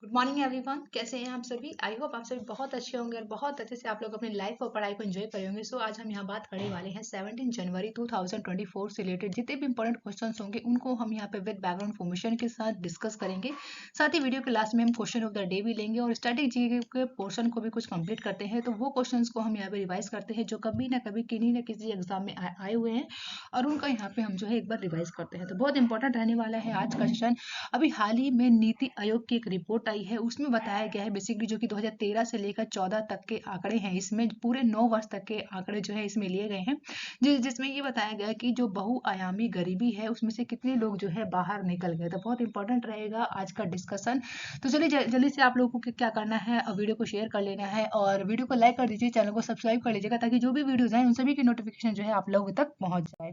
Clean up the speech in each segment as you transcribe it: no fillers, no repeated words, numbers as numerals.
Good morning everyone, कैसे हैं आप सभी। आई होप आप सभी बहुत अच्छे होंगे और बहुत अच्छे से आप लोग अपनी लाइफ और पढ़ाई को एंजॉय करेंगे। सो आज हम यहाँ बात करने वाले हैं 17 जनवरी 2024 से रिलेटेड जितने भी इंपॉर्टेंट क्वेश्चंस होंगे उनको हम यहाँ पे विद बैकग्राउंड इन्फॉर्मेशन के साथ डिस्कस करेंगे। साथ ही वीडियो के लास्ट में हम क्वेश्चन ऑफ द डे भी लेंगे और स्टैटिक जीके के पोर्शन को भी कुछ कंप्लीट करते हैं। तो वो क्वेश्चन को हम यहाँ पे रिवाइज करते हैं जो कभी ना कभी किन्हीं ना किसी एग्जाम में आए हुए हैं और उनका यहाँ पे हम जो है एक बार रिवाइज करते हैं। तो बहुत इंपॉर्टेंट रहने वाला है आज का सेशन। अभी हाल ही में नीति आयोग की एक रिपोर्ट आई है, उसमें बताया गया है बेसिकली जो कि 2013 से लेकर 14 तक के आंकड़े हैं, इसमें पूरे 9 वर्ष तक के आंकड़े जो है इसमें लिए गए हैं, जिसमें ये बताया गया है कि जो बहुआयामी गरीबी है उसमें से कितने लोग जो है बाहर निकल गए। तो बहुत इंपॉर्टेंट रहेगा आज का डिस्कशन। तो चलिए जल्दी से आप लोगों को क्या करना है, वीडियो को शेयर कर लेना है और वीडियो को लाइक कर दीजिए, चैनल को सब्सक्राइब कर लीजिएगा ताकि जो भी वीडियोज हैं उन सभी की नोटिफिकेशन जो है आप लोगों तक पहुंच जाए।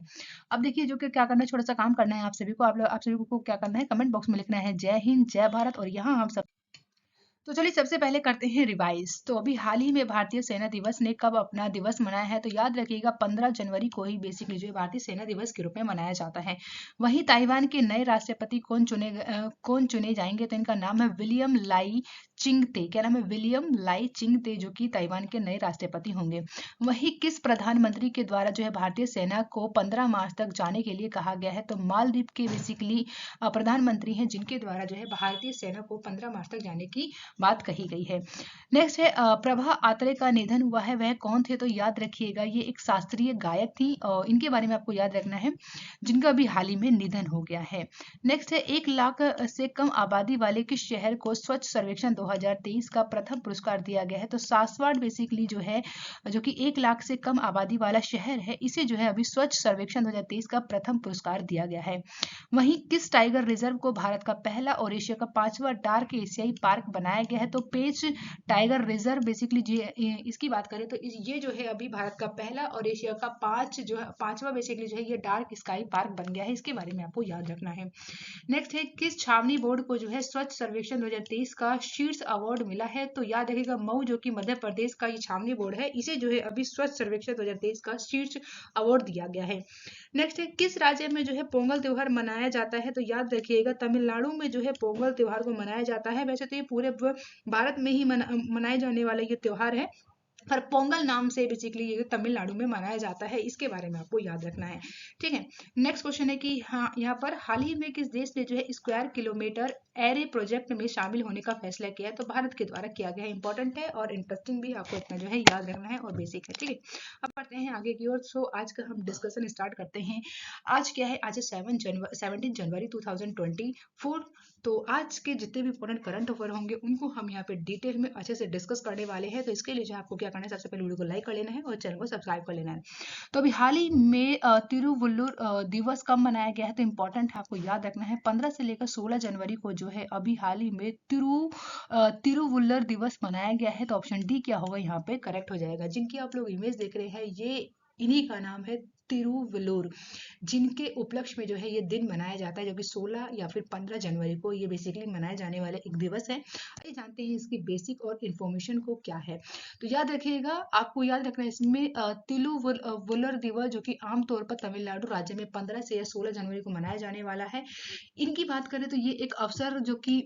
अब देखिए जो कि क्या करना है, छोटा सा काम करना है आप सभी को। आप सभी को क्या करना है, कमेंट बॉक्स में लिखना है जय हिंद जय भारत और यहाँ हम सब। तो चलिए सबसे पहले करते हैं रिवाइज। तो अभी हाल ही में भारतीय सेना दिवस ने कब अपना दिवस मनाया है, तो याद रखिएगा 15 जनवरी को ही बेसिकली जो है भारतीय सेना दिवस के रूप में मनाया जाता है। वहीं ताइवान के नए राष्ट्रपति कौन चुने जाएंगे, तो इनका नाम है विलियम लाई चिंगते। क्या नाम है, विलियम लाई चिंगते, जो कि ताइवान के नए राष्ट्रपति होंगे। वहीं किस प्रधानमंत्री के द्वारा जो है भारतीय सेना को 15 मार्च तक जाने के लिए कहा गया है, तो मालदीव के बेसिकली प्रधानमंत्री हैं जिनके द्वारा जो है भारतीय सेना को 15 मार्च तक जाने की बात कही गई है। नेक्स्ट है प्रभा आत्रे का निधन हुआ है, वह कौन थे, तो याद रखिएगा ये एक शास्त्रीय गायक थी और इनके बारे में आपको याद रखना है जिनका भी हाल ही में निधन हो गया है। नेक्स्ट है 1 लाख से कम आबादी वाले किस शहर को स्वच्छ सर्वेक्षण 2023 का प्रथम पुरस्कार दिया गया है, तो सासवाड़ बेसिकली जो है जो कि 1 लाख से कम आबादी वाला शहर है, इसे जो है अभी स्वच्छ सर्वेक्षण 2023 का प्रथम पुरस्कार दिया गया है। वहीं किस टाइगर रिजर्व को भारत का पहला और एशिया का 5वां डार्क एशियाई पार्क बनाया गया है, तो पेंच टाइगर रिजर्व बेसिकली इसकी बात करें तो ये जो है अभी भारत का पहला और एशिया का 5वां बेसिकली जो है ये डार्क स्काई पार्क बन गया है, इसके बारे में आपको याद रखना है। नेक्स्ट है किस छावनी बोर्ड को जो है स्वच्छ सर्वेक्षण 2023 का शीर्ष अवार्ड मिला है, तो याद रखिएगा मऊ जो कि मध्य प्रदेश का ये छावनी बोर्ड है, इसे जो है अभी स्वच्छ सर्वेक्षण 2023 का शीर्ष अवार्ड दिया गया है। नेक्स्ट है किस राज्य में जो है पोंगल त्योहार मनाया जाता है, तो याद रखिएगा तमिलनाडु में जो है पोंगल त्योहार को मनाया जाता है। वैसे तो ये पूरे भारत में ही मनाए जाने वाला ये त्योहार है, पर पोंगल नाम से बेसिकली ये तमिलनाडु में मनाया जाता है, इसके बारे में आपको याद रखना है। ठीक है। नेक्स्ट क्वेश्चन है कि हाँ यहाँ पर हाल ही में किस देश ने जो है स्क्वायर किलोमीटर एरे प्रोजेक्ट में शामिल होने का फैसला किया है, तो भारत के द्वारा किया गया है। इंपॉर्टेंट है और इंटरेस्टिंग भी, आपको इतना जो है याद रखना है और बेसिक है। ठीक है, अब बढ़ते हैं आगे की ओर। सो आज का हम डिस्कशन स्टार्ट करते हैं। आज क्या है, आज है 17 जनवरी 2024। तो आज के जितने भी इंपॉर्टेंट करंट अफेयर होंगे उनको हम यहाँ पे डिटेल में अच्छे से डिस्कस करने वाले हैं। तो इसके लिए जो आपको क्या करना है, सबसे पहले वीडियो को लाइक कर लेना है और चैनल को सब्सक्राइब कर लेना है। तो अभी हाल ही में तिरुवल्लुर दिवस कब मनाया गया है, तो इंपॉर्टेंट है, आपको याद रखना है 15 से लेकर 16 जनवरी को जो है अभी हाल ही में तिरुवल्लुर दिवस मनाया गया है। तो ऑप्शन डी क्या होगा यहाँ पे करेक्ट हो जाएगा। जिनकी आप लोग इमेज देख रहे हैं ये इन्हीं का नाम है तिरुवल्लुर, जिनके उपलक्ष्य में जो है ये दिन मनाया जाता है, जो कि 16 या फिर 15 जनवरी को ये बेसिकली मनाए जाने वाला एक दिवस है। आइए जानते हैं इसकी बेसिक और इन्फॉर्मेशन को क्या है। तो याद रखिएगा, आपको याद रखना है इसमें तिरुवल्लुर दिवस जो कि आमतौर पर तमिलनाडु राज्य में 15 से या 16 जनवरी को मनाया जाने वाला है। इनकी बात करें तो ये एक अवसर जो कि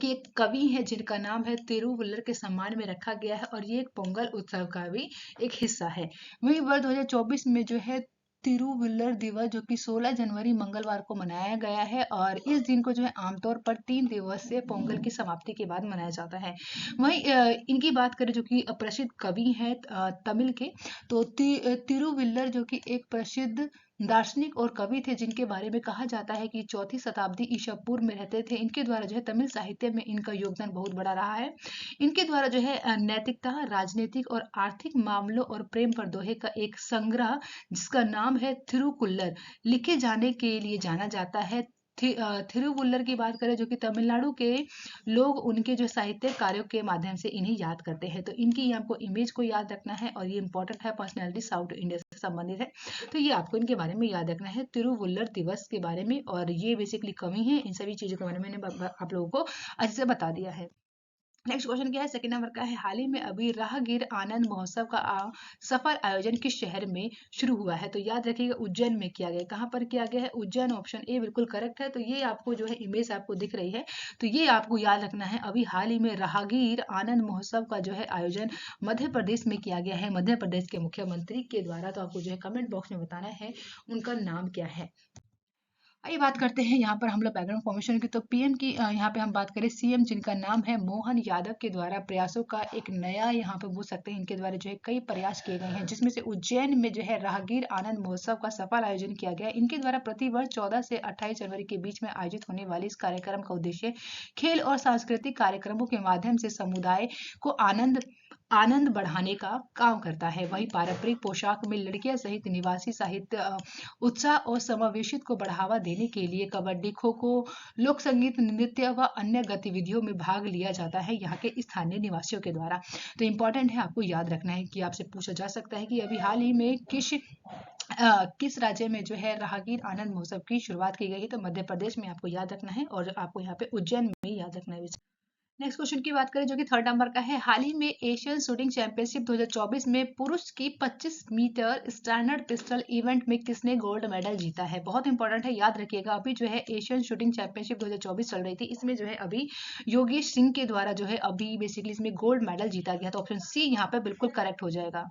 एक कवि है जिनका नाम है तिरुवल्लुर के सम्मान में रखा गया है और ये एक पोंगल उत्सव का भी एक हिस्सा है। वहीं वर्ष 2024 में जो है तिरुवल्लुर दिवस जो कि 16 जनवरी मंगलवार को मनाया गया है और इस दिन को जो है आमतौर पर 3 दिवसीय पोंगल की समाप्ति के बाद मनाया जाता है। वहीं इनकी बात करें जो कि प्रसिद्ध कवि हैं तमिल के, तो तिरुवल्लुर जो कि एक प्रसिद्ध दार्शनिक और कवि थे जिनके बारे में कहा जाता है कि 4वीं शताब्दी ईसा पूर्व में रहते थे। इनके द्वारा जो है तमिल साहित्य में इनका योगदान बहुत बड़ा रहा है। इनके द्वारा जो है नैतिकता, राजनीतिक और आर्थिक मामलों और प्रेम पर दोहे का एक संग्रह जिसका नाम है थिरुकुल्लर लिखे जाने के लिए जाना जाता है। थिरुवल्लुर की बात करें जो कि तमिलनाडु के लोग उनके जो साहित्यिक कार्यों के माध्यम से इन्हें याद करते हैं। तो इनकी आपको इमेज को याद रखना है और ये इंपॉर्टेंट है, पर्सनैलिटी साउथ इंडिया से संबंधित है। तो ये आपको इनके बारे में याद रखना है, तिरुवल्लुर दिवस के बारे में। और ये बेसिकली कवि है, इन सभी चीजों के बारे में मैंने आप लोगों को अच्छे से बता दिया है। नेक्स्ट क्वेश्चन क्या है, सेकंड नंबर का है, हाल ही में अभी राहगीर आनंद महोत्सव का सफल आयोजन किस शहर में शुरू हुआ है? तो याद रखिएगा उज्जैन में किया गया। कहाँ पर किया गया है? उज्जैन, ऑप्शन ए बिल्कुल करेक्ट है। तो ये आपको जो है इमेज आपको दिख रही है, तो ये आपको याद रखना है। अभी हाल ही में राहगीर आनंद महोत्सव का जो है आयोजन मध्य प्रदेश में किया गया है, मध्य प्रदेश के मुख्यमंत्री के द्वारा। तो आपको जो है कमेंट बॉक्स में बताना है उनका नाम क्या है। आइए बात करते हैं यहाँ पर हम लोग बैकग्राउंड फॉर्मेशन की। तो पीएम की यहाँ पे हम बात करें, सीएम जिनका नाम है मोहन यादव के द्वारा प्रयासों का एक नया यहाँ पे बोल सकते हैं, इनके द्वारा जो है कई प्रयास किए गए हैं, जिसमें से उज्जैन में जो है राहगीर आनंद महोत्सव का सफल आयोजन किया गया। इनके द्वारा प्रतिवर्ष 14 से 28 जनवरी के बीच में आयोजित होने वाले इस कार्यक्रम का उद्देश्य खेल और सांस्कृतिक कार्यक्रमों के माध्यम से समुदाय को आनंद बढ़ाने का काम करता है। वही पारंपरिक पोशाक में लड़कियां सहित निवासी साहित्य उत्साह और समावेशित को बढ़ावा देने के लिए कबड्डी, खो खो, लोक संगीत, नृत्य व अन्य गतिविधियों में भाग लिया जाता है यहाँ के स्थानीय निवासियों के द्वारा। तो इम्पोर्टेंट है, आपको याद रखना है कि आपसे पूछा जा सकता है कि अभी हाल ही में किस राज्य में जो है राहगीर आनंद महोत्सव की शुरुआत की गई है? तो मध्य प्रदेश में आपको याद रखना है, और आपको यहाँ पे उज्जैन में याद रखना है। नेक्स्ट क्वेश्चन की बात करें जो कि थर्ड नंबर का है, हाल ही में एशियन शूटिंग चैंपियनशिप 2024 में पुरुष की 25 मीटर स्टैंडर्ड पिस्टल इवेंट में किसने गोल्ड मेडल जीता है? बहुत इंपॉर्टेंट है, याद रखिएगा। अभी जो है एशियन शूटिंग चैंपियनशिप 2024 चल रही थी, इसमें जो है अभी योगेश सिंह के द्वारा जो है अभी बेसिकली इसमें गोल्ड मेडल जीता गया। तो ऑप्शन सी यहाँ पे बिल्कुल करेक्ट हो जाएगा।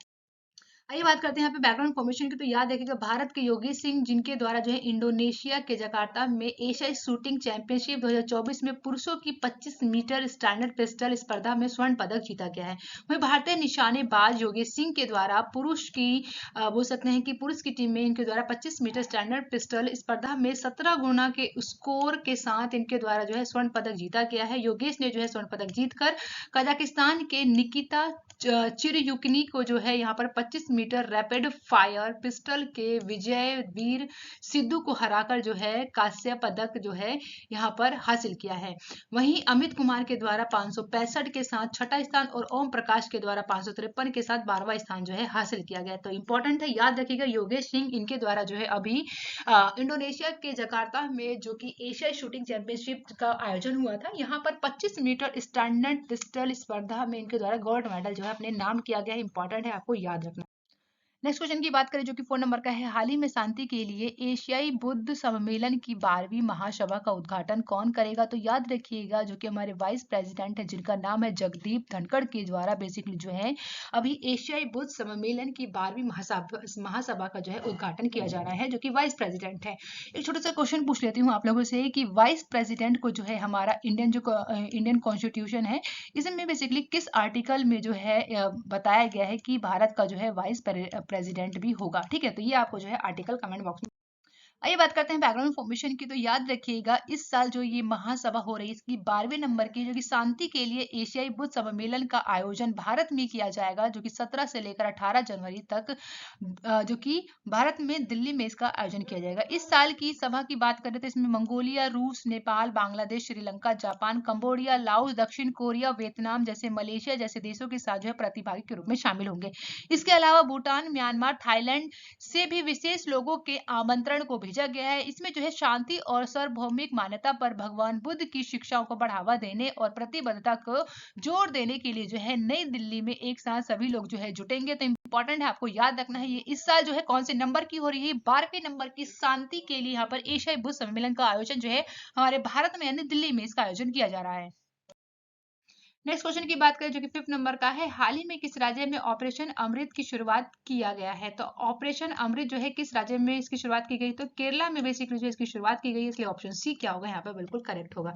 आइए बात करते हैं यहाँ पे बैकग्राउंड इन्फॉर्मेशन की। तो याद रखिएगा भारत के योगेश सिंह जिनके द्वारा जो है इंडोनेशिया के जकार्ता में एशियाई शूटिंग चैंपियनशिप 2024 में पुरुषों की 25 मीटर स्टैंडर्ड पिस्टल स्पर्धा में स्वर्ण पदक जीता गया है। वहीं भारतीय निशानेबाज योगेश सिंह के द्वारा पुरुष की बोल सकते हैं कि पुरुष की टीम में इनके द्वारा 25 मीटर स्टैंडर्ड पिस्टल स्पर्धा में 17 गुना के स्कोर के साथ इनके द्वारा जो है स्वर्ण पदक जीता गया है। योगेश ने जो है स्वर्ण पदक जीतकर कजाकिस्तान के निकिता चिरयुकिनी को जो है यहाँ पर 25 मीटर रैपिड फायर पिस्टल के विजय वीर सिद्धू को हराकर जो है कांस्य पदक जो है यहाँ पर हासिल किया है। वहीं अमित कुमार के द्वारा 565 के साथ छठा स्थान और ओम प्रकाश के द्वारा 553 के साथ 12वां स्थान जो है हासिल किया गया। तो इंपॉर्टेंट है, याद रखिएगा योगेश सिंह इनके द्वारा जो है अभी इंडोनेशिया के जकार्ता में जो कि एशियाई शूटिंग चैंपियनशिप का आयोजन हुआ था, यहाँ पर 25 मीटर स्टैंडर्ड पिस्टल स्पर्धा में इनके द्वारा गोल्ड मेडल जो है अपने नाम किया गया है। इंपॉर्टेंट है, आपको याद रखना। नेक्स्ट क्वेश्चन की बात करें जो कि 4 नंबर का है, हाल ही में शांति के लिए एशियाई बुद्ध सम्मेलन की 12वीं महासभा का उद्घाटन कौन करेगा? तो याद रखिएगा जो कि हमारे वाइस प्रेसिडेंट है जिनका नाम है जगदीप धनखड़ के द्वारा बेसिकली जो है अभी एशियाई बुद्ध सम्मेलन की 12वीं महासभा का जो है उद्घाटन किया जा रहा है, जो कि वाइस प्रेसिडेंट है। एक छोटा सा क्वेश्चन पूछ लेती हूँ आप लोगों से कि वाइस प्रेसिडेंट को जो है हमारा इंडियन कॉन्स्टिट्यूशन है, इसमें बेसिकली किस आर्टिकल में जो है बताया गया है कि भारत का जो है वाइस प्रेसिडेंट भी होगा? ठीक है, तो ये आपको जो है आर्टिकल कमेंट बॉक्स में। आइए बात करते हैं बैकग्राउंड इन्फॉर्मेशन की। तो याद रखिएगा इस साल जो ये महासभा हो रही है इसकी 12वें नंबर की जो कि शांति के लिए एशियाई बुद्ध सम्मेलन का आयोजन भारत में किया जाएगा, जो कि 17 से लेकर 18 जनवरी तक जो कि भारत में दिल्ली में इसका आयोजन किया जाएगा। इस साल की सभा की बात करें तो इसमें मंगोलिया, रूस, Nepal, Bangladesh, Sri Lanka, Japan, Cambodia, Laos, दक्षिण कोरिया, वियतनाम जैसे मलेशिया जैसे देशों के साथ जो है प्रतिभागी के रूप में शामिल होंगे। इसके अलावा भूटान, म्यांमार, थाईलैंड से भी विशेष लोगों के आमंत्रण को भेजा गया है। इसमें जो है शांति और सार्वभौमिक मान्यता पर भगवान बुद्ध की शिक्षाओं को बढ़ावा देने और प्रतिबद्धता को जोर देने के लिए जो है नई दिल्ली में एक साथ सभी लोग जो है जुटेंगे। तो इंपॉर्टेंट है, आपको याद रखना है ये इस साल जो है कौन से नंबर की हो रही है? 12वें नंबर की शांति के लिए यहाँ पर एशियाई बुद्ध सम्मेलन का आयोजन जो है हमारे भारत में यानी दिल्ली में इसका आयोजन किया जा रहा है। नेक्स्ट क्वेश्चन की बात करें जो कि 5th नंबर का है, हाल ही में किस राज्य में ऑपरेशन अमृत की शुरुआत किया गया है? तो ऑपरेशन अमृत जो है किस राज्य में इसकी शुरुआत की गई? तो केरला में बेसिकली जो इसकी शुरुआत की गई है, इसलिए ऑप्शन सी क्या होगा यहाँ पे बिल्कुल करेक्ट होगा।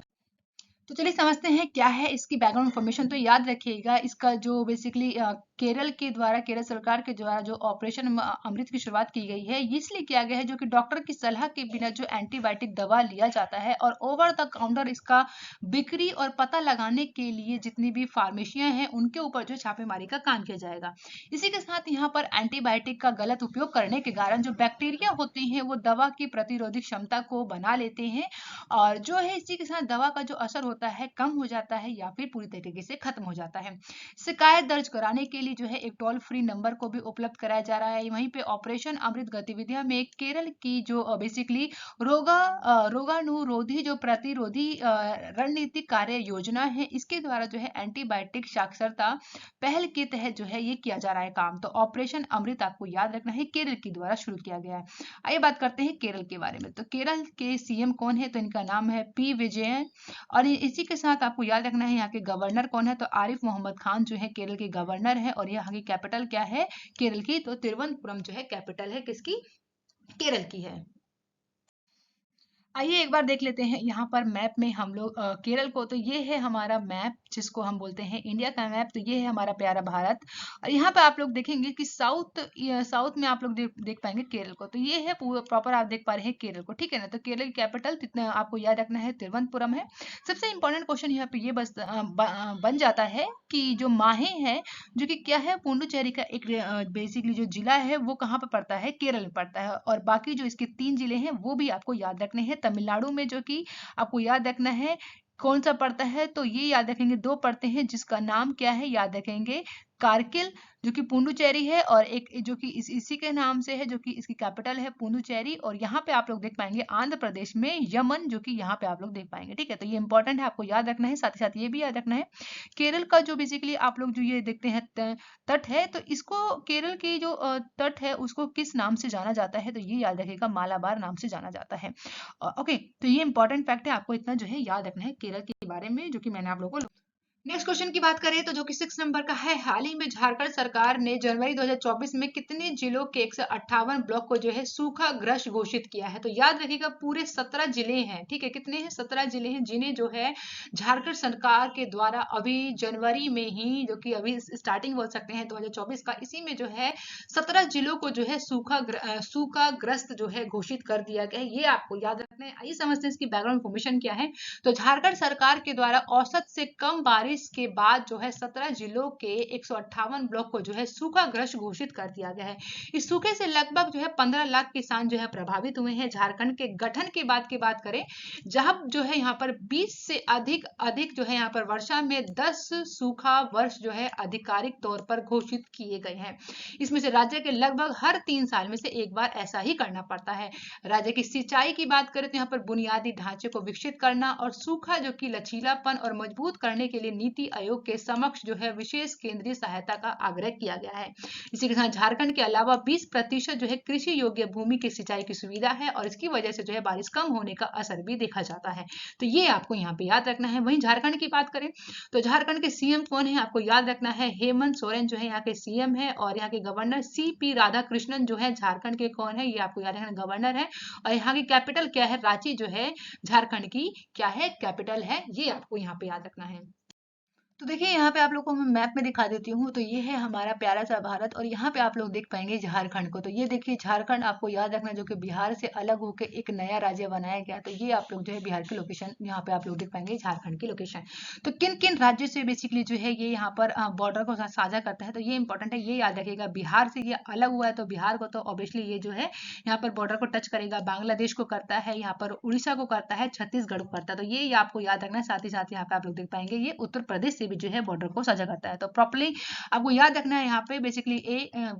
तो चलिए समझते हैं क्या है इसकी बैकग्राउंड इन्फॉर्मेशन। तो याद रखिएगा इसका जो बेसिकली केरल के द्वारा, केरल सरकार के द्वारा जो ऑपरेशन अमृत की शुरुआत की गई है, ये इसलिए किया गया है जो कि डॉक्टर की सलाह के बिना जो एंटीबायोटिक दवा लिया जाता है और ओवर द काउंटर इसका बिक्री और पता लगाने के लिए जितनी भी फार्मेसियां हैं उनके ऊपर जो छापेमारी का काम किया जाएगा। इसी के साथ यहाँ पर एंटीबायोटिक का गलत उपयोग करने के कारण जो बैक्टीरिया होते हैं वो दवा की प्रतिरोधक क्षमता को बना लेते हैं, और जो है इसी के साथ दवा का जो असर होता है कम हो जाता है या फिर पूरी तरीके से खत्म हो जाता है। शिकायत दर्ज कराने के लिए जो है एक टोल फ्री नंबर को भी उपलब्ध कराया जा रहा है। वहीं पे ऑपरेशन अमृत गतिविधियां में केरल की जो बेसिकली रोगाणुरोधी जो प्रतिरोधी रणनीतिक कार्य योजना है, इसके द्वारा जो है एंटीबायोटिक साक्षरता पहल के तहत जो है ये किया जा रहा है काम। तो ऑपरेशन अमृत आपको याद रखना है केरल के द्वारा शुरू किया गया है। आइए बात करते हैं केरल के बारे में। तो केरल के सीएम कौन है? तो इनका नाम है पी विजयन। और इसी के साथ आपको याद रखना है यहाँ के गवर्नर कौन है? तो आरिफ मोहम्मद खान जो है केरल के गवर्नर है। और यहाँ की कैपिटल क्या है केरल की? तो तिरुवनंतपुरम जो है कैपिटल है किसकी? केरल की है। आइए एक बार देख लेते हैं यहाँ पर मैप में हम लोग केरल को। तो ये है हमारा मैप जिसको हम बोलते हैं इंडिया का मैप। तो ये है हमारा प्यारा भारत। और यहाँ पे आप लोग देखेंगे कि साउथ में आप लोग देख पाएंगे केरल को। तो ये है प्रॉपर आप देख पा रहे हैं केरल को, ठीक है ना। तो केरल की कैपिटल आपको याद रखना है तिरुवनंतपुरम है। सबसे इंपॉर्टेंट क्वेश्चन यहाँ पे ये बन जाता है कि जो माहे है जो कि क्या है पुडुचेरी का एक बेसिकली जो जिला है वो कहाँ पे पड़ता है? केरल में पड़ता है। और बाकी जो इसके 3 जिले हैं वो भी आपको याद रखने हैं। तमिलनाडु में जो कि आपको याद रखना है कौन सा पड़ता है? तो ये याद रखेंगे, 2 पड़ते हैं जिसका नाम क्या है याद रखेंगे, कारगिल जो कि पुडुचेरी है, और एक जो कि इसी के नाम से है जो कि इसकी कैपिटल है पुडुचेरी। और यहाँ पे आप लोग देख पाएंगे आंध्र प्रदेश में यमन जो कि यहाँ पे आप लोग देख पाएंगे, ठीक है। तो ये इंपॉर्टेंट है, आपको याद रखना है। साथ ही साथ ये भी याद रखना है केरल का जो बेसिकली आप लोग जो ये देखते हैं तट है, तो इसको केरल की जो तट है उसको किस नाम से जाना जाता है? तो ये याद रखिएगा, मालाबार नाम से जाना जाता है। ओके, तो ये इंपॉर्टेंट फैक्ट है, आपको इतना जो है याद रखना है केरल के बारे में जो कि मैंने आप लोगों को। नेक्स्ट क्वेश्चन की बात करें तो जो कि 6 नंबर का है, हाल ही में झारखंड सरकार ने जनवरी 2024 में कितने जिलों के 158 ब्लॉक को जो है सूखाग्रस्त घोषित किया है? तो याद रखिएगा पूरे 17 जिले हैं, ठीक है। कितने हैं? 17 जिले हैं जिन्हें जो है झारखंड सरकार के द्वारा अभी जनवरी में ही, जो कि अभी स्टार्टिंग बोल सकते हैं 2024 का, इसी में जो है 17 जिलों को जो है सूखाग्रस्त जो है घोषित कर दिया गया है। ये आपको याद रखना है। आइए समझते हैं इसकी बैकग्राउंड इन्फॉर्मेशन क्या है। तो झारखंड सरकार के द्वारा औसत से कम बारिश के बाद जो है 17 जिलों के 158 ब्लॉक को जो है सूखाग्रस्त घोषित कर दिया गया है। इस सूखे से लगभग जो है 15 लाख किसान जो है प्रभावित हुए हैं। झारखंड के गठन के बाद की बात करें, जहां जो है यहाँ पर 20 से अधिक जो है यहाँ पर वर्षा में 10 सूखा वर्ष जो है आधिकारिक तौर पर घोषित किए गए हैं। इसमें से राज्य के लगभग हर 3 साल में से एक बार ऐसा ही करना पड़ता है। राज्य की सिंचाई की बात करें तो यहाँ पर बुनियादी ढांचे को विकसित करना और सूखा जो कि लचीलापन और मजबूत करने के लिए नीति आयोग के समक्ष जो है विशेष केंद्रीय सहायता का आग्रह किया गया है। इसी के साथ झारखंड के अलावा 20% जो है कृषि योग्य भूमि की सिंचाई की सुविधा है और इसकी वजह से जो है बारिश कम होने का असर भी देखा जाता है। तो ये आपको यहाँ पे याद रखना है। वहीं झारखंड की बात करें तो झारखंड के सीएम कौन है? आपको याद रखना है हेमंत सोरेन जो है यहाँ के सीएम है। और यहाँ के गवर्नर CP राधाकृष्णन जो है झारखंड के कौन है? ये आपको याद रखना, गवर्नर है। और यहाँ की कैपिटल क्या है? रांची जो है झारखंड की क्या है? कैपिटल है। ये आपको यहाँ पे याद रखना है। तो देखिए यहाँ पे आप लोग को मैं मैप में दिखा देती हूँ। तो ये है हमारा प्यारा सा भारत और यहाँ पे आप लोग देख पाएंगे झारखंड को। तो ये देखिए झारखंड आपको याद रखना, जो कि बिहार से अलग होकर एक नया राज्य बनाया गया। तो ये आप लोग जो है बिहार की लोकेशन यहाँ पे आप लोग देख पाएंगे झारखंड की लोकेशन। तो किन किन राज्यों से बेसिकली जो है ये यहाँ पर बॉर्डर को साझा करता है? तो ये इंपॉर्टेंट है, ये याद रखिएगा। बिहार से ये अलग हुआ है तो बिहार को तो ऑब्वियसली ये जो है यहाँ पर बॉर्डर को टच करेगा। बांग्लादेश को करता है, यहाँ पर उड़ीसा को करता है, छत्तीसगढ़ को करता है। तो ये आपको याद रखना है। साथ ही साथ यहाँ पे आप लोग देख पाएंगे ये उत्तर प्रदेश से भी जो है बॉर्डर को साझा करता है। तो प्रॉपर्ली आपको याद रखना है यहाँ पे बेसिकली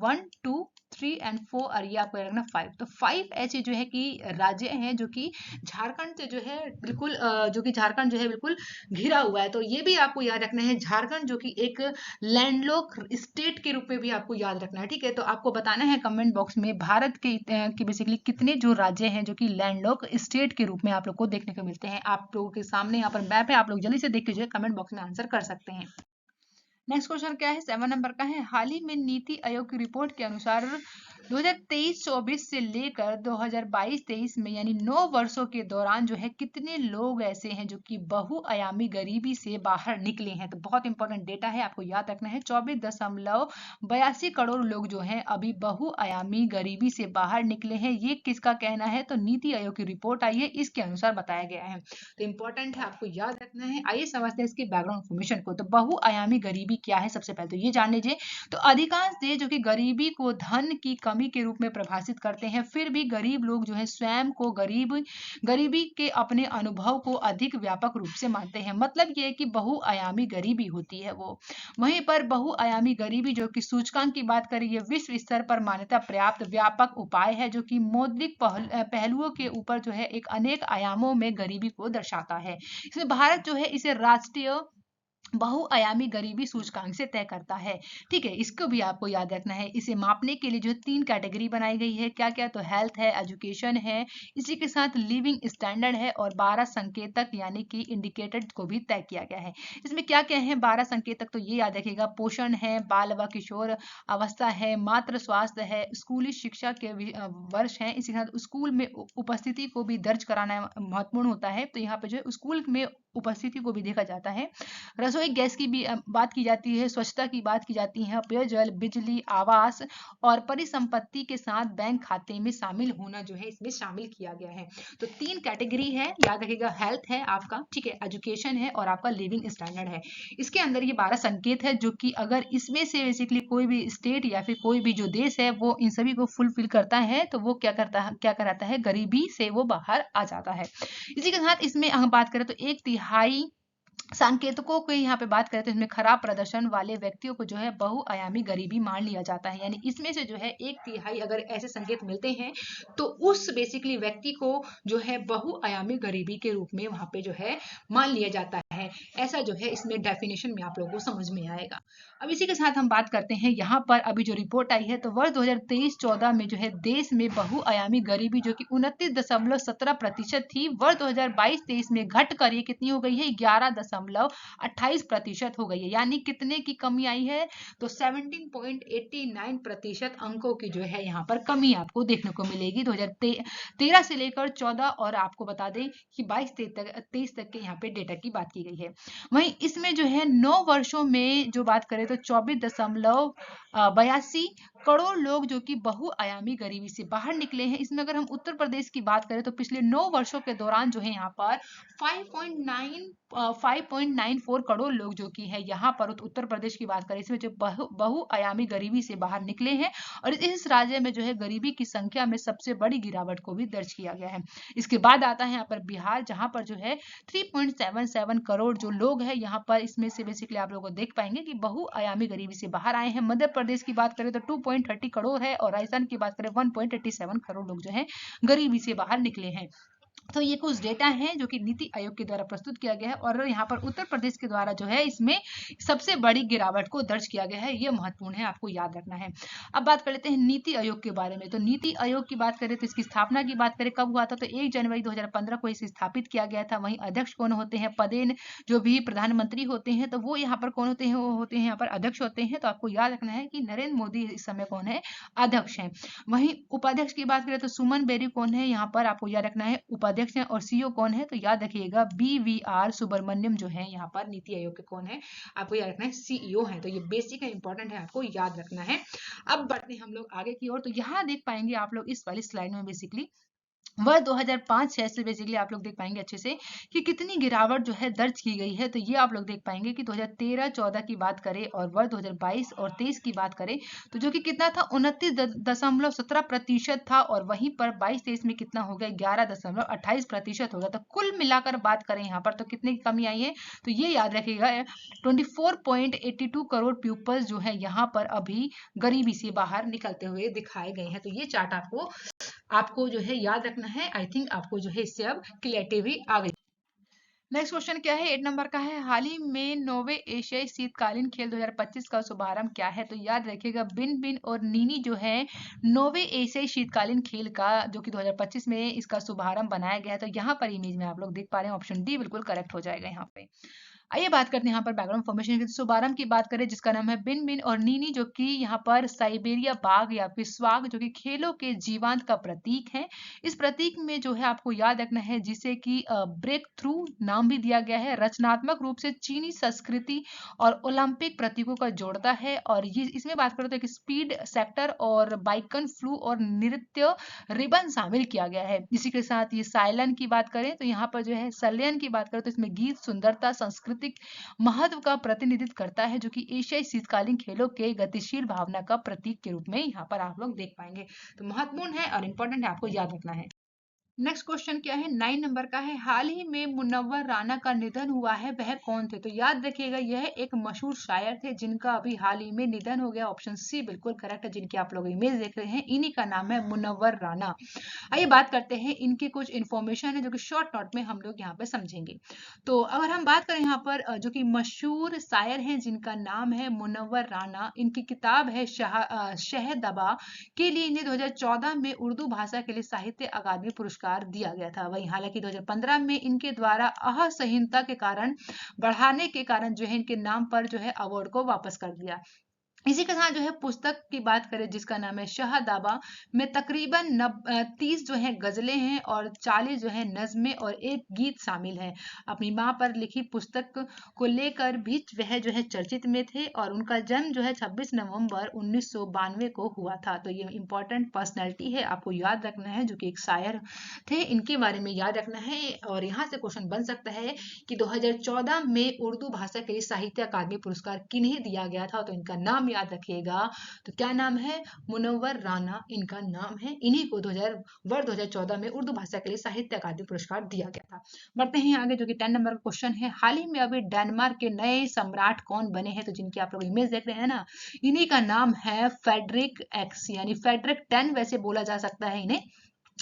1 2 3 एंड 4 और ये आपको याद रखना 5। तो 5 ऐसे जो है कि राज्य हैं जो कि झारखंड से जो है बिल्कुल जो कि झारखंड जो है बिल्कुल घिरा हुआ है। तो ये भी आपको याद रखना है। झारखंड जो कि एक लैंडलॉक स्टेट के रूप में भी आपको याद रखना है, ठीक है। तो आपको बताना है कमेंट बॉक्स में भारत के बेसिकली कितने जो राज्य हैं जो कि लैंडलॉक स्टेट के रूप में आप लोग को देखने को मिलते हैं। आप लोगों के सामने यहाँ पर मैप है, आप लोग जल्दी से देख लीजिए, कमेंट बॉक्स में आंसर कर सकते हैं। नेक्स्ट क्वेश्चन क्या है? 7 नंबर का है, हाल ही में नीति आयोग की रिपोर्ट के अनुसार 2023-24 से लेकर 2022-23 में यानी 9 वर्षों के दौरान जो है कितने लोग ऐसे हैं जो कि बहुआयामी गरीबी से बाहर निकले हैं? तो बहुत इंपॉर्टेंट डेटा है, आपको याद रखना है। 24.82 करोड़ लोग जो हैं अभी बहुआयामी गरीबी से बाहर निकले हैं। ये किसका कहना है? तो नीति आयोग की रिपोर्ट आई है, इसके अनुसार बताया गया है। तो इंपॉर्टेंट है, आपको याद रखना है। आइए समझते हैं इसकी बैकग्राउंड इन्फॉर्मेशन को। तो बहुआयामी गरीबी क्या है? सबसे पहले तो ये जान लीजिए। तो अधिकांश देश जो कि गरीबी को धन की कमी के रूप में परिभाषित करते हैं, फिर भी गरीब लोग जो है स्वयं को गरीबी के अपने अनुभव को अधिक व्यापक रूप से मानते हैं। मतलब ये है कि बहुआयामी गरीबी होती है वो। वहीं पर बहुआयामी गरीबी जो कि सूचकांक की बात करें, ये विश्व स्तर पर मान्यता प्राप्त व्यापक उपाय है जो कि मौद्रिक पहलुओं के ऊपर जो है एक अनेक आयामों में गरीबी को दर्शाता है। इसमें भारत जो है इसे राष्ट्रीय बहुआयामी गरीबी सूचकांक से तय करता है। ठीक है, इसको भी आपको याद रखना है। इसे मापने के लिए जो 3 कैटेगरी बनाई गई है, क्या क्या, तो हेल्थ है, एजुकेशन है, इसी के साथ लिविंग स्टैंडर्ड है और 12 संकेतक यानी कि इंडिकेटर को भी तय किया गया है। इसमें क्या क्या है 12 संकेतक, तो ये याद रखिएगा, पोषण है, बाल व किशोर अवस्था है, मातृ स्वास्थ्य है, स्कूली शिक्षा के वर्ष है, इसी के साथ स्कूल में उपस्थिति को भी दर्ज कराना महत्वपूर्ण होता है। तो यहाँ पे जो है स्कूल में उपस्थिति को भी देखा जाता है। रसोई गैस की भी बात की जाती है, स्वच्छता की बात की जाती है, पेयजल, बिजली, आवास और परिसंपत्ति के साथ बैंक खाते में शामिल होना जो है इसमें शामिल किया गया है। तो 3 कैटेगरी है, याद रखिएगा, हेल्थ है आपका, ठीक है, एजुकेशन है और आपका लिविंग स्टैंडर्ड है। इसके अंदर ये 12 संकेत है जो कि अगर इसमें से बेसिकली कोई भी स्टेट या फिर कोई भी जो देश है वो इन सभी को फुलफिल करता है तो वो क्या कराता है, गरीबी से वो बाहर आ जाता है। इसी के साथ इसमें हम बात करें तो 1/3 संकेतकों की यहाँ पे बात करें तो इसमें खराब प्रदर्शन वाले व्यक्तियों को जो है बहुआयामी गरीबी मान लिया जाता है। यानी इसमें से जो है 1/3 अगर ऐसे संकेत मिलते हैं तो उस बेसिकली व्यक्ति को जो है बहुआयामी गरीबी के रूप में वहां पे जो है मान लिया जाता है। ऐसा जो है इसमें डेफिनेशन में आप लोगों को समझ में आएगा। अब इसी के साथ हम बात करते हैं यहाँ पर अभी जो रिपोर्ट आई है, तो वर्ष 2023-14 में जो है देश में बहुआयामी गरीबी जो कि 29.17% थी, वर्ष 2022-23 में घट कर ये कितनी हो गई है, 11.28% हो गई है। यानी कितने की कमी आई है, तो 17.89% अंकों की जो है यहाँ पर कमी आपको देखने को मिलेगी 2013 से लेकर 14, और आपको बता दें कि 22-23 तक के यहाँ पे डेटा की बात की गई है। वहीं इसमें जो है 9 वर्षों में जो बात करें तो 24.82 करोड़ लोग जो कि बहुआयामी गरीबी से बाहर निकले हैं। इसमें अगर हम उत्तर प्रदेश की बात करें तो पिछले 9 वर्षों के दौरान जो है यहाँ पर 5.94 करोड़ लोग जो कि है यहाँ पर उत्तर प्रदेश की बात करें, इसमें जो बहुआयामी गरीबी से बाहर निकले हैं, और इस राज्य में जो है गरीबी की संख्या में सबसे बड़ी गिरावट को भी दर्ज किया गया है। इसके बाद आता है यहाँ पर बिहार, जहां पर जो है 3.77 करोड़ जो लोग हैं यहाँ पर, इसमें से बेसिकली आप लोग देख पाएंगे कि बहुआयामी गरीबी से बाहर आए हैं। मध्य प्रदेश की बात करें तो 2.30 करोड़ है, और राजस्थान की बात करें 1.87 करोड़ लोग जो है गरीबी से बाहर निकले हैं। तो ये कुछ डेटा है जो कि नीति आयोग के द्वारा प्रस्तुत किया गया है, और यहाँ पर उत्तर प्रदेश के द्वारा जो है इसमें सबसे बड़ी गिरावट को दर्ज किया गया है। ये महत्वपूर्ण है, आपको याद रखना है। अब बात कर लेते हैं नीति आयोग के बारे में। तो नीति आयोग की बात करें तो इसकी स्थापना की बात करें कब हुआ था, तो 1 जनवरी 2015 को इसे स्थापित किया गया था। वहीं अध्यक्ष कौन होते हैं, पदेन जो भी प्रधानमंत्री होते हैं, तो वो यहाँ पर कौन होते हैं, वो होते हैं यहाँ पर अध्यक्ष होते हैं। तो आपको याद रखना है कि नरेंद्र मोदी इस समय कौन है, अध्यक्ष है। वहीं उपाध्यक्ष की बात करें तो सुमन बेरी कौन है, यहाँ पर आपको याद रखना है उपाध्यक्ष है। और सीईओ कौन है, तो याद रखिएगा BVR सुब्रमण्यम जो है यहाँ पर नीति आयोग के कौन है, आपको याद रखना है सीईओ है। तो ये बेसिक है, इंपॉर्टेंट है, आपको याद रखना है। अब बढ़ते हैं हम लोग आगे की ओर। तो यहाँ देख पाएंगे आप लोग इस वाली स्लाइड में बेसिकली वर्ष 2005-6 से बेसिकली आप लोग देख पाएंगे अच्छे से कि कितनी गिरावट जो है दर्ज की गई है। तो ये आप लोग देख पाएंगे कि 2013-14 की बात करें और वर्ष 2022 और 23 की बात करें तो जो कि कितना था, 29.17% था, और वहीं पर 22-23 में कितना हो गया, 11.28% हो गया। तो कुल मिलाकर बात करें यहाँ पर तो कितने की कमी आई है, तो ये याद रखिएगा 24.82 करोड़ पीपल्स जो है यहाँ पर अभी गरीबी से बाहर निकलते हुए दिखाए गए हैं। तो ये चार्ट आपको जो है याद रखना है। आई थिंक आपको जो है इससे अब क्लैरिटी भी आ गई। नेक्स्ट क्वेश्चन क्या है, 8 नंबर का है, हाल ही में नौवे एशियाई शीतकालीन खेल 2025 का शुभारंभ क्या है। तो याद रखिएगा बिन बिन और नीनी जो है नौवे एशियाई शीतकालीन खेल का जो कि 2025 में इसका शुभारंभ बनाया गया है। तो यहाँ पर इमेज में आप लोग देख पा रहे हैं, ऑप्शन डी बिल्कुल करेक्ट हो जाएगा यहाँ पे। आइए बात करते हैं यहाँ पर बैकग्राउंड फॉर्मेशन की। शुभारंभ की बात करें जिसका नाम है बिन बिन और नीनी, जो कि यहाँ पर साइबेरिया बाघ या फिर स्वाग जो कि खेलों के जीवांत का प्रतीक है। इस प्रतीक में जो है आपको याद रखना है जिसे कि ब्रेक थ्रू नाम भी दिया गया है। रचनात्मक रूप से चीनी संस्कृति और ओलंपिक प्रतीकों का जोड़ता है, और ये इसमें बात करें तो एक स्पीड सेक्टर और बाइकन फ्लू और नृत्य रिबन शामिल किया गया है। इसी के साथ ये साइलन की बात करें तो यहाँ पर जो है सलियन की बात करें तो इसमें गीत, सुंदरता, संस्कृति सांस्कृतिक महत्व का प्रतिनिधित्व करता है, जो कि एशियाई शीतकालीन खेलों के गतिशील भावना का प्रतीक के रूप में यहाँ पर आप लोग देख पाएंगे। तो महत्वपूर्ण है और इंपॉर्टेंट है, आपको याद रखना है। नेक्स्ट क्वेश्चन क्या है, 9 नंबर का है, हाल ही में मुनव्वर राना का निधन हुआ है, वह कौन थे? तो याद रखिएगा यह एक मशहूर शायर थे जिनका अभी हाल ही में निधन हो गया। ऑप्शन सी बिल्कुल करेक्ट है, जिनकी आप लोग इमेज देख रहे हैं, इन्हीं का नाम है मुनव्वर राना। आइए बात करते हैं इनकी कुछ इन्फॉर्मेशन है जो कि शॉर्ट नोट में हम लोग यहाँ पे समझेंगे। तो अगर हम बात करें यहाँ पर जो कि मशहूर शायर हैं जिनका नाम है मुनव्वर राना, इनकी किताब है शहदबा के लिए इन्हें 2014 में उर्दू भाषा के लिए साहित्य अकादमी पुरस्कार दिया गया था। वहीं हालांकि 2015 में इनके द्वारा असहिष्णुता के कारण बढ़ाने के कारण जो है इनके नाम पर जो है अवार्ड को वापस कर दिया। इसी के साथ जो है पुस्तक की बात करें जिसका नाम है शहदाबा में तकरीबन 30 जो है गजलें हैं और 40 जो है नज़में और एक गीत शामिल है। अपनी माँ पर लिखी पुस्तक को लेकर भी वह जो है चर्चित में थे और उनका जन्म जो है 26 नवंबर 1992 को हुआ था। तो ये इंपॉर्टेंट पर्सनैलिटी है, आपको याद रखना है, जो कि एक शायर थे, इनके बारे में याद रखना है। और यहाँ से क्वेश्चन बन सकता है कि 2014 में उर्दू भाषा के लिए साहित्य अकादमी पुरस्कार किन्हें दिया गया था? तो इनका नाम याद रखिएगा। तो क्या नाम है? मुनव्वर राना इनका नाम है। इन्हीं को 2014 में उर्दू भाषा के लिए साहित्य अकादमी पुरस्कार दिया गया था। बढ़ते हैं आगे, जो कि 10 नंबर का क्वेश्चन है, हाल ही में अभी डेनमार्क के नए सम्राट कौन बने हैं? तो जिनकी आप लोग इमेज देख रहे हैं ना, इन्हीं का नाम है फेडरिक एक्स, यानी फेडरिक 10 वैसे बोला जा सकता है इन्हें।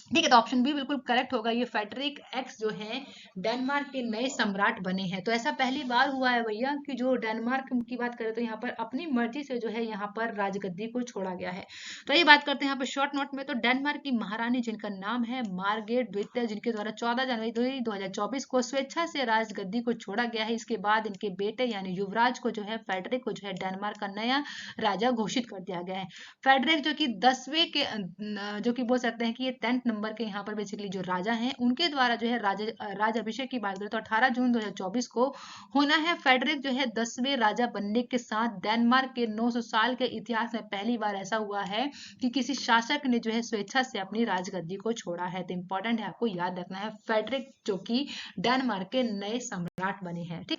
ठीक है, तो ऑप्शन बी बिल्कुल करेक्ट होगा। ये फेडरिक एक्स जो है डेनमार्क के नए सम्राट बने हैं। तो ऐसा पहली बार हुआ है भैया कि जो डेनमार्क की बात करें तो यहाँ पर अपनी मर्जी से जो है यहाँ पर राजगद्दी को छोड़ा गया है। तो ये बात करते हैं यहाँ पर शॉर्ट नोट में। तो डेनमार्क की महारानी जिनका नाम है मार्गरेट द्वितीय, जिनके द्वारा 14 जनवरी 2024 को स्वेच्छा से राजगद्दी को छोड़ा गया है। इसके बाद इनके बेटे यानी युवराज को जो है फेडरिक को जो है डेनमार्क का नया राजा घोषित कर दिया गया है। फेडरिक जो कि 10वें के जो कि बोल सकते हैं कि ये 10th नंबर के यहाँ पर बेसिकली जो राजा हैं उनके द्वारा जो है राज अभिषेक की बात करें तो 18 जून 2024 को होना है। फेडरिक जो है 10वें राजा बनने के साथ डेनमार्क के 900 साल के इतिहास में पहली बार ऐसा हुआ है कि किसी शासक ने जो है स्वेच्छा से अपनी राजगद्दी को छोड़ा है। तो इंपॉर्टेंट है, आपको याद रखना है, फेडरिक जो कि डेनमार्क के नए सम्राट बने हैं। ठीक,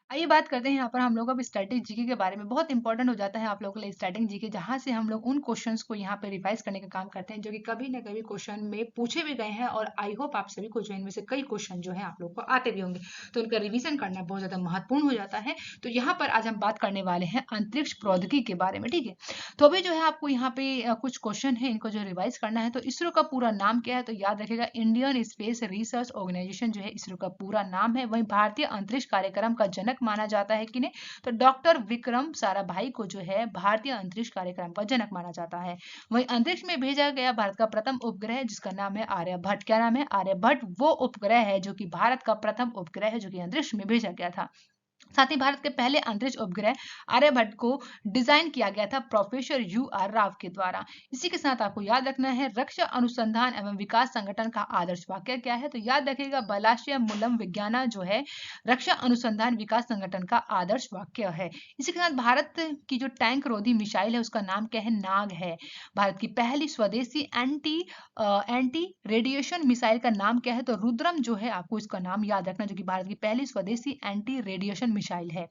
आइए बात करते हैं यहाँ पर हम लोग अब स्टैटिक जीके के बारे में। बहुत इंपॉर्टेंट हो जाता है आप लोगों के लिए स्टैटिक जीके, जहाँ से हम लोग उन क्वेश्चंस को यहाँ पे रिवाइज करने का काम करते हैं जो कि कभी ना कभी क्वेश्चन में पूछे भी गए हैं और आई होप आप सभी को जो इनमें से कई क्वेश्चन जो है आप लोग को आते भी होंगे, तो उनका रिविजन करना बहुत ज्यादा महत्वपूर्ण हो जाता है। तो यहाँ पर आज हम बात करने वाले हैं अंतरिक्ष प्रौद्योगिकी के बारे में। ठीक है, तो अभी जो है आपको यहाँ पे कुछ क्वेश्चन है, इनको जो रिवाइज करना है। तो इसरो का पूरा नाम क्या है? तो याद रखेगा इंडियन स्पेस रिसर्च ऑर्गेनाइजेशन जो है इसरो का पूरा नाम है। वहीं भारतीय अंतरिक्ष कार्यक्रम का जनक माना जाता है कि नहीं? तो डॉक्टर विक्रम साराभाई को जो है भारतीय अंतरिक्ष कार्यक्रम का जनक माना जाता है। वहीं अंतरिक्ष में भेजा गया भारत का प्रथम उपग्रह जिसका नाम है आर्यभट्ट। क्या नाम है? आर्यभट्ट वो उपग्रह है जो कि भारत का प्रथम उपग्रह है जो कि अंतरिक्ष में भेजा गया था। साथ ही भारत के पहले अंतरिक्ष उपग्रह आर्यभट्ट को डिजाइन किया गया था प्रोफेसर U.R. राव के द्वारा। इसी के साथ आपको याद रखना है रक्षा अनुसंधान एवं विकास संगठन का आदर्श वाक्य क्या है? तो याद रखिएगा बलाशय मूलम विज्ञाना जो है रक्षा अनुसंधान विकास संगठन का आदर्श वाक्य है। इसी के साथ भारत की जो टैंक रोधी मिसाइल है उसका नाम क्या है? नाग है। भारत की पहली स्वदेशी एंटी रेडिएशन मिसाइल का नाम क्या है? तो रुद्रम जो है आपको इसका नाम याद रखना, जो कि भारत की पहली स्वदेशी एंटी रेडिएशन मिसाइल है।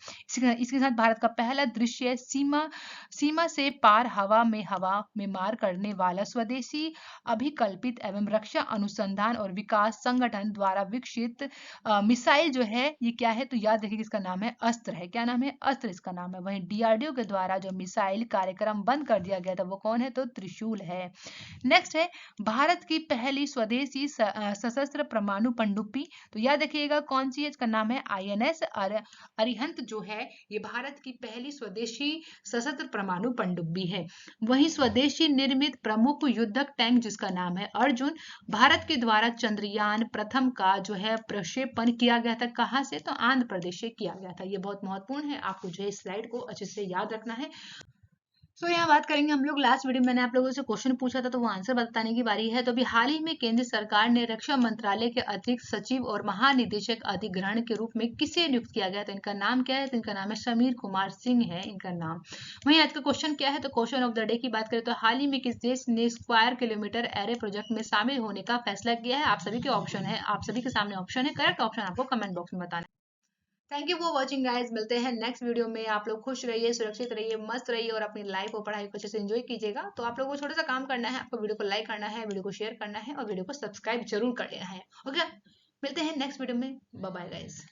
इसके साथ भारत का पहला दृश्य सीमा से पार हवा में मार करने वाला स्वदेशी अभिकल्पित एवं रक्षा अनुसंधान और विकास संगठन द्वारा विकसित मिसाइल जो है ये क्या है? तो याद रखिए इसका नाम है अस्त्र है। क्या नाम है? अस्त्र इसका नाम है। वहीं DRDO के द्वारा जो मिसाइल कार्यक्रम बंद कर दिया गया था वो कौन है? तो त्रिशूल है। नेक्स्ट है भारत की पहली स्वदेशी सशस्त्र परमाणु पनडुब्बी। तो याद रखिएगा कौन सी है? इसका नाम है INS अरिहंत जो है ये भारत की पहली स्वदेशी सशस्त्र परमाणु पनडुब्बी है। वहीं स्वदेशी निर्मित प्रमुख युद्धक टैंक जिसका नाम है अर्जुन, भारत के द्वारा चंद्रयान प्रथम का जो है प्रक्षेपण किया गया था। कहाँ से? तो आंध्र प्रदेश से किया गया था। ये बहुत महत्वपूर्ण है, आपको जो है स्लाइड को अच्छे से याद रखना है। तो यहाँ बात करेंगे हम लोग, लास्ट वीडियो में मैंने आप लोगों से क्वेश्चन पूछा था तो वो आंसर बताने की बारी है। तो अभी हाल ही में केंद्र सरकार ने रक्षा मंत्रालय के अतिरिक्त सचिव और महानिदेशक अधिग्रहण के रूप में किसे नियुक्त किया गया? तो इनका नाम क्या है? तो इनका नाम है समीर कुमार सिंह है इनका नाम। वहीं आज का क्वेश्चन क्या है? तो क्वेश्चन ऑफ द डे की बात करें तो हाल ही में किस देश ने स्क्वायर किलोमीटर एरे प्रोजेक्ट में शामिल होने का फैसला किया है? आप सभी के ऑप्शन है, आप सभी के सामने ऑप्शन है, करेक्ट ऑप्शन आपको कमेंट बॉक्स में बताना है। Thank you for watching guys, मिलते हैं नेक्स्ट वीडियो में। आप लोग खुश रहिए, सुरक्षित रहिए, मस्त रहिए और अपनी लाइफ और पढ़ाई को अच्छे से एंजॉय कीजिएगा। तो आप लोगों को छोटा सा काम करना है, आपको वीडियो को लाइक करना है, वीडियो को शेयर करना है और वीडियो को सब्सक्राइब जरूर कर लेना है। ओके, मिलते हैं नेक्स्ट वीडियो में। Bye bye guys.